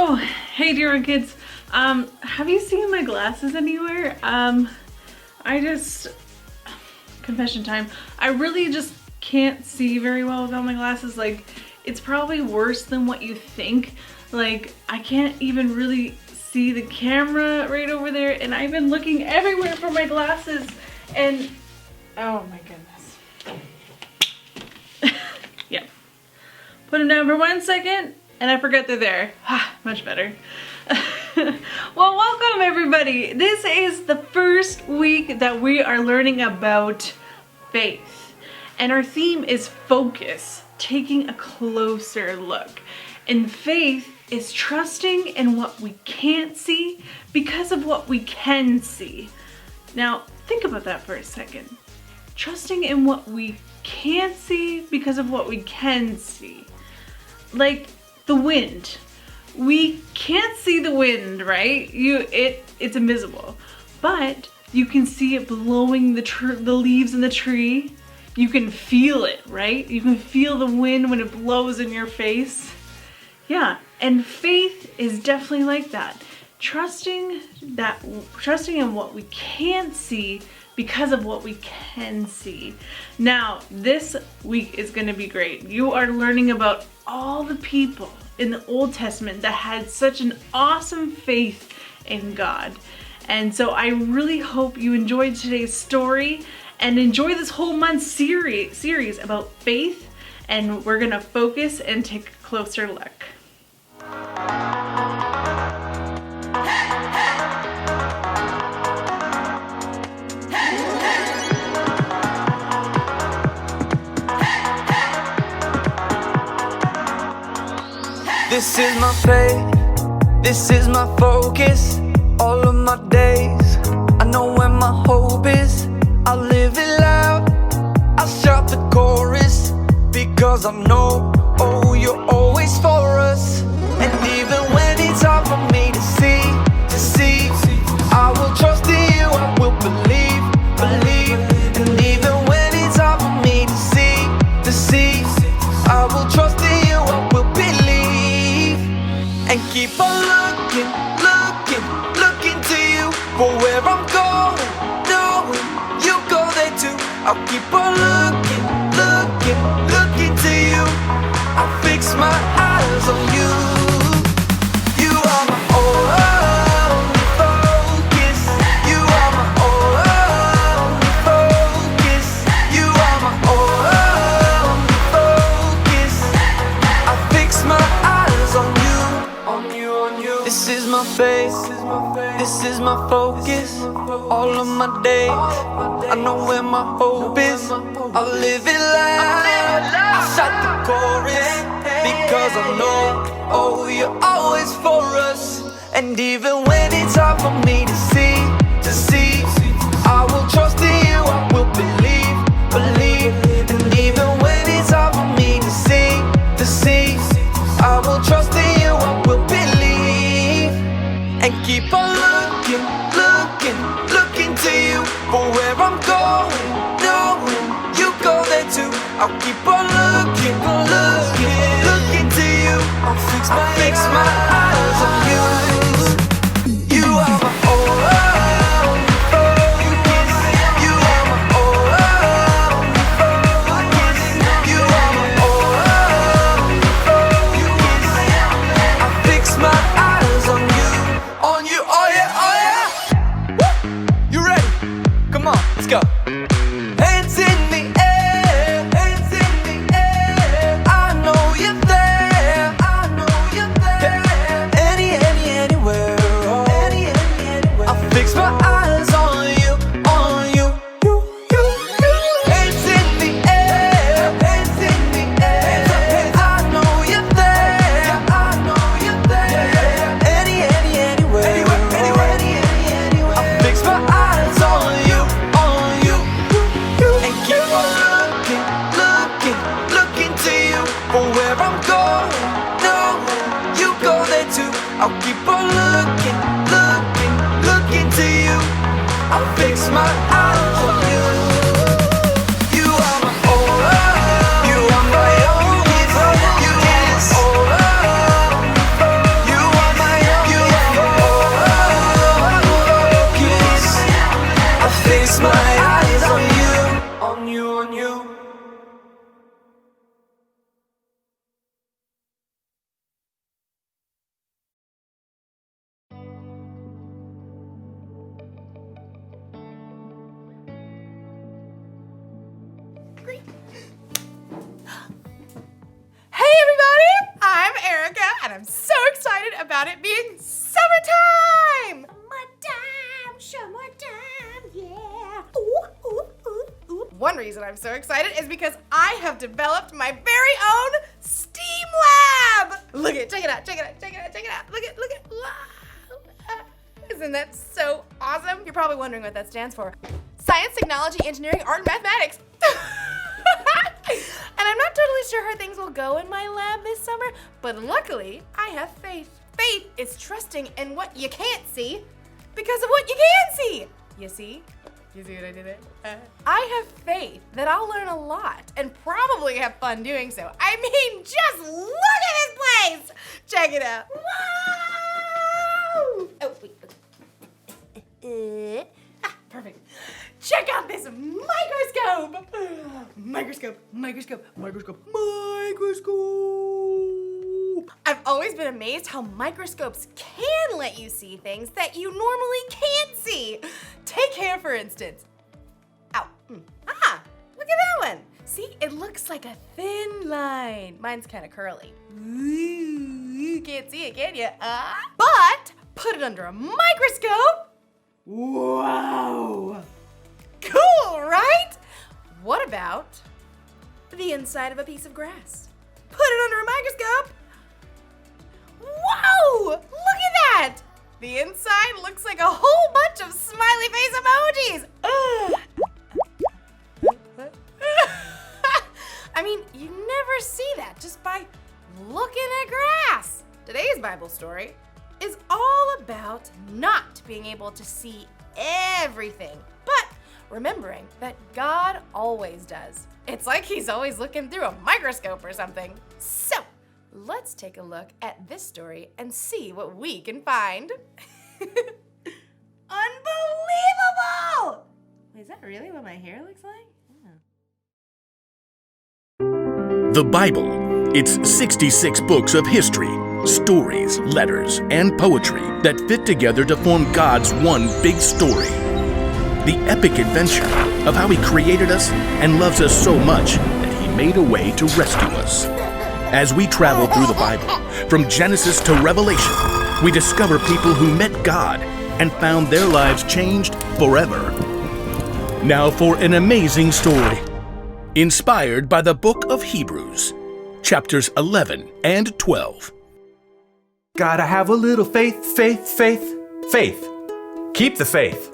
Oh, hey dear kids. Have you seen my glasses anywhere? Confession time. I really just can't see very well without my glasses. Like, it's probably worse than what you think. Like, I can't even really see the camera right over there, and I've been looking everywhere for my glasses, and oh my goodness. Yeah. Put them down for 1 second, and I forget they're there. Much better. Well, welcome everybody. This is the first week that we are learning about faith. And our theme is focus, taking a closer look. And faith is trusting in what we can't see because of what we can see. Now, think about that for a second. Trusting in what we can't see because of what we can see. Like the wind. We can't see the wind, right? It's invisible, but you can see it blowing the leaves in the tree. You can feel it, right? You can feel the wind when it blows in your face. Yeah, and faith is definitely like that. Trusting in what we can't see because of what we can see. Now, this week is going to be great. You are learning about all the people in the Old Testament that had such an awesome faith in God. And so I really hope you enjoyed today's story and enjoy this whole month series about faith, and we're gonna focus and take a closer look. This is my faith, this is my focus, all of my days. I know where my hope is, I live it loud, I shout the chorus, because I know, oh, you're always for us. And even when it's hard for me to see, I will trust in you, I will believe. And even when it's hard for me to see, I will trust in you, I will believe. And keep on looking to you for where I'm going, knowing you go there too. I'll keep on looking to you. I'll fix my eyes on you. You are my only focus. You are my only focus. You are my only focus. I fix my eyes on you. This is my faith, this is my focus, all of my days. I know where my hope is, I'll live it loud, I shout the chorus, because I know, oh, you're always for us. And even when it's hard for me to see, I will trust in you, I will believe. And even when it's hard for me to see, I will trust in you, I will believe. And keep on looking to you for where I'm going, knowing you go there too. I'll keep on looking to you. I'll fix my eyes on you. You are my only focus. You are my only focus. You are my only focus. I fix my eyes on you, oh yeah. Woo! You ready? Come on, let's go. Hands in the air, hands in the air. I know you're there, I know you're there. Anywhere, oh. Anywhere. I fix my eyes on you. Hands in the air, hands in the air. I know you're there, I know you're there. Anywhere, oh. I fix my eyes on you. And keep on looking to you for where I'm going, knowing you go there too. I'll keep on looking to you. I'll fix my eyes on you. You are my only, you are my only focus. You are and I'm so excited about it being summertime! Summertime, yeah. Ooh, ooh, ooh, ooh. One reason I'm so excited is because I have developed my very own STEAM lab! Look it, check it out, check it out, check it out, check it out. Look it. Wow. Isn't that so awesome? You're probably wondering what that stands for. Science, technology, engineering, art, and mathematics. And I'm not totally sure how things will go in my lab this summer, but luckily, I have faith. Faith is trusting in what you can't see because of what you can see. You see? You see what I did there? I have faith that I'll learn a lot and probably have fun doing so. I mean, just look at this place! Check it out. Wow! Oh, wait. Perfect. Check out this microscope! Microscope. I've always been amazed how microscopes can let you see things that you normally can't see. Take hair, for instance. Ow. Ah, look at that one. See, it looks like a thin line. Mine's kind of curly. Ooh, you can't see it, can you? But put it under a microscope. Whoa! Cool, right? What about the inside of a piece of grass? Put it under a microscope. Whoa! Look at that! The inside looks like a whole bunch of smiley face emojis. I mean, you never see that just by looking at grass. Today's Bible story is all about not being able to see everything, but remembering that God always does. It's like he's always looking through a microscope or something. So, let's take a look at this story and see what we can find. Unbelievable! Wait, is that really what my hair looks like? Yeah. The Bible. It's 66 books of history, stories, letters, and poetry that fit together to form God's one big story. The epic adventure of how He created us and loves us so much that He made a way to rescue us. As we travel through the Bible, from Genesis to Revelation, we discover people who met God and found their lives changed forever. Now for an amazing story, inspired by the book of Hebrews, chapters 11 and 12. Gotta have a little faith, faith, faith, faith. Keep the faith.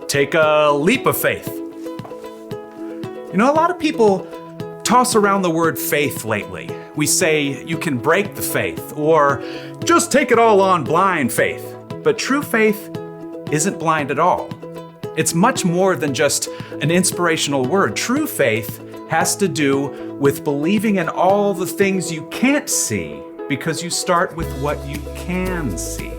Take a leap of faith. You know, a lot of people toss around the word faith lately. We say you can break the faith or just take it all on blind faith. But true faith isn't blind at all. It's much more than just an inspirational word. True faith has to do with believing in all the things you can't see because you start with what you can see.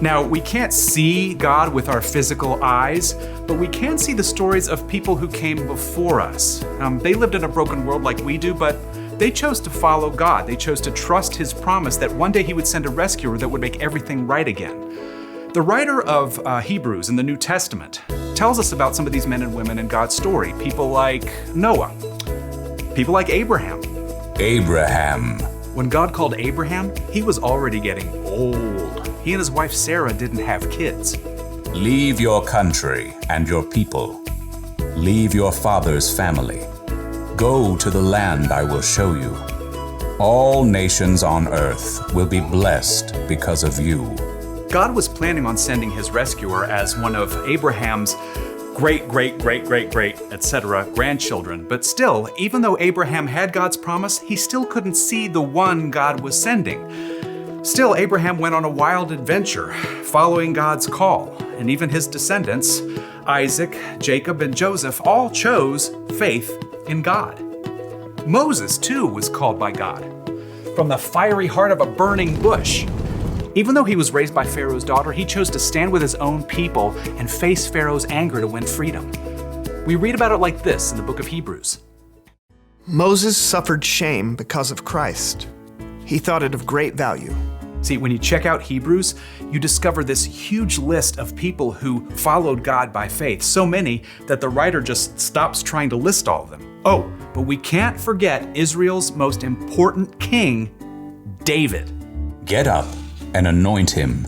Now, we can't see God with our physical eyes, but we can see the stories of people who came before us. They lived in a broken world like we do, but they chose to follow God. They chose to trust His promise that one day He would send a rescuer that would make everything right again. The writer of Hebrews in the New Testament tells us about some of these men and women in God's story. People like Noah, people like Abraham. When God called Abraham, he was already getting old. He and his wife Sarah didn't have kids. Leave your country and your people. Leave your father's family. Go to the land I will show you. All nations on earth will be blessed because of you. God was planning on sending His rescuer as one of Abraham's great, etc. grandchildren. But still, even though Abraham had God's promise, he still couldn't see the one God was sending. Still, Abraham went on a wild adventure, following God's call. And even his descendants, Isaac, Jacob, and Joseph, all chose faith in God. Moses, too, was called by God from the fiery heart of a burning bush. Even though he was raised by Pharaoh's daughter, he chose to stand with his own people and face Pharaoh's anger to win freedom. We read about it like this in the book of Hebrews. Moses suffered shame because of Christ. He thought it of great value. See, when you check out Hebrews, you discover this huge list of people who followed God by faith, so many that the writer just stops trying to list all of them. Oh, but we can't forget Israel's most important king, David. Get up and anoint him.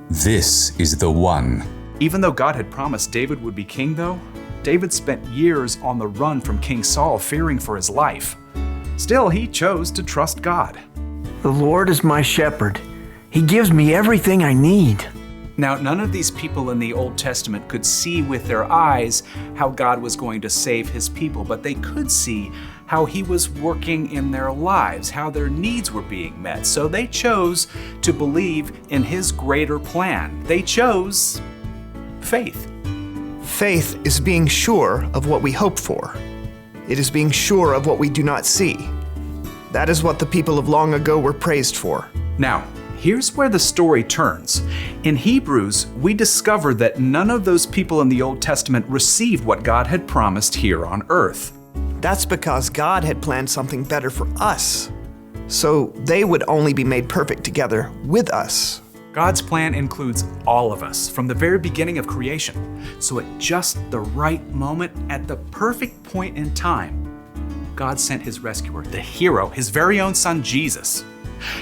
This is the one. Even though God had promised David would be king, though, David spent years on the run from King Saul, fearing for his life. Still, he chose to trust God. The Lord is my shepherd. He gives me everything I need. Now, none of these people in the Old Testament could see with their eyes how God was going to save his people, but they could see how he was working in their lives, how their needs were being met. So they chose to believe in his greater plan. They chose faith. Faith is being sure of what we hope for. It is being sure of what we do not see. That is what the people of long ago were praised for. Now, here's where the story turns. In Hebrews, we discover that none of those people in the Old Testament received what God had promised here on earth. That's because God had planned something better for us, so they would only be made perfect together with us. God's plan includes all of us from the very beginning of creation. So at just the right moment, at the perfect point in time, God sent his rescuer, the hero, his very own son, Jesus.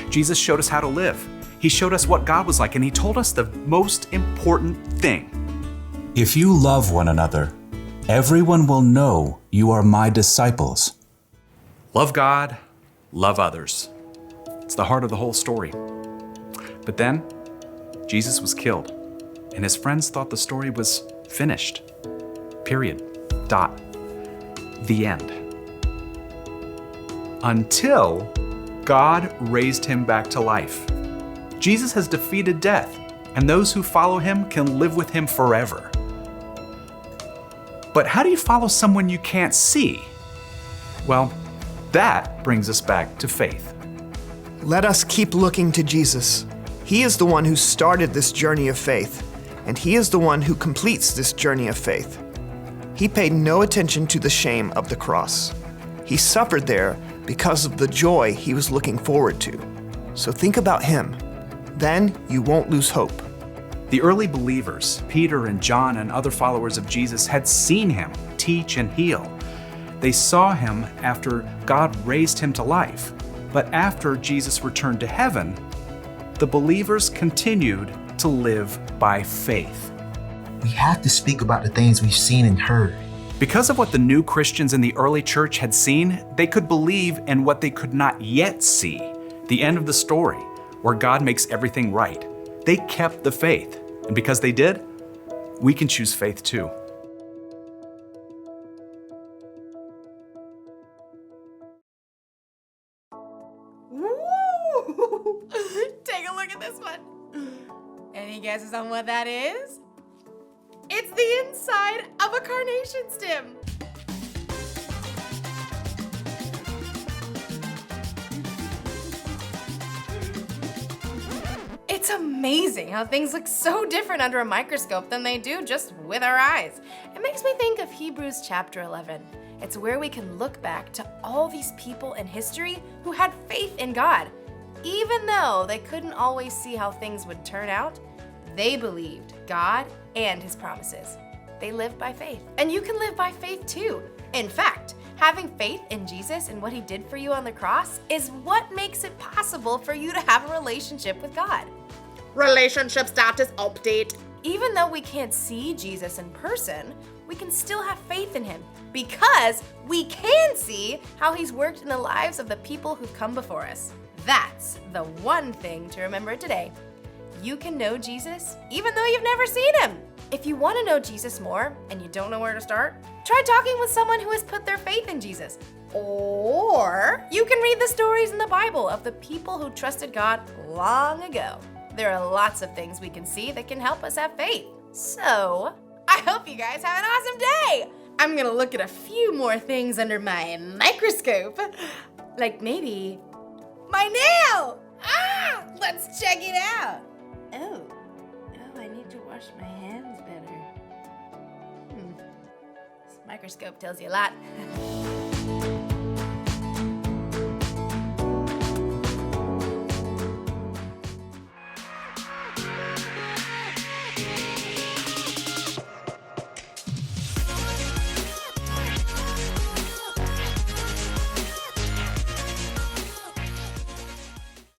Jesus showed us how to live. He showed us what God was like, and he told us the most important thing. If you love one another, everyone will know you are my disciples. Love God, love others. It's the heart of the whole story. But then, Jesus was killed, and his friends thought the story was finished. Period. Dot. The end. Until God raised him back to life. Jesus has defeated death, and those who follow him can live with him forever. But how do you follow someone you can't see? Well, that brings us back to faith. Let us keep looking to Jesus. He is the one who started this journey of faith, and he is the one who completes this journey of faith. He paid no attention to the shame of the cross. He suffered there because of the joy he was looking forward to. So think about him. Then you won't lose hope. The early believers, Peter and John and other followers of Jesus, had seen him teach and heal. They saw him after God raised him to life. But after Jesus returned to heaven, the believers continued to live by faith. We have to speak about the things we've seen and heard. Because of what the new Christians in the early church had seen, they could believe in what they could not yet see, the end of the story, where God makes everything right. They kept the faith, and because they did, we can choose faith too. Woo! Take a look at this one. Any guesses on what that is? It's the inside of a carnation stem. It's amazing how things look so different under a microscope than they do just with our eyes. It makes me think of Hebrews chapter 11. It's where we can look back to all these people in history who had faith in God. Even though they couldn't always see how things would turn out, they believed God and his promises. They lived by faith. And you can live by faith too. In fact, having faith in Jesus and what he did for you on the cross is what makes it possible for you to have a relationship with God. Relationship status update. Even though we can't see Jesus in person, we can still have faith in him because we can see how he's worked in the lives of the people who've come before us. That's the one thing to remember today. You can know Jesus even though you've never seen him. If you want to know Jesus more and you don't know where to start, try talking with someone who has put their faith in Jesus. Or you can read the stories in the Bible of the people who trusted God long ago. There are lots of things we can see that can help us have faith. So, I hope you guys have an awesome day. I'm gonna look at a few more things under my microscope. Like maybe my nail! Let's check it out. Oh, I need to wash my hands better. This microscope tells you a lot.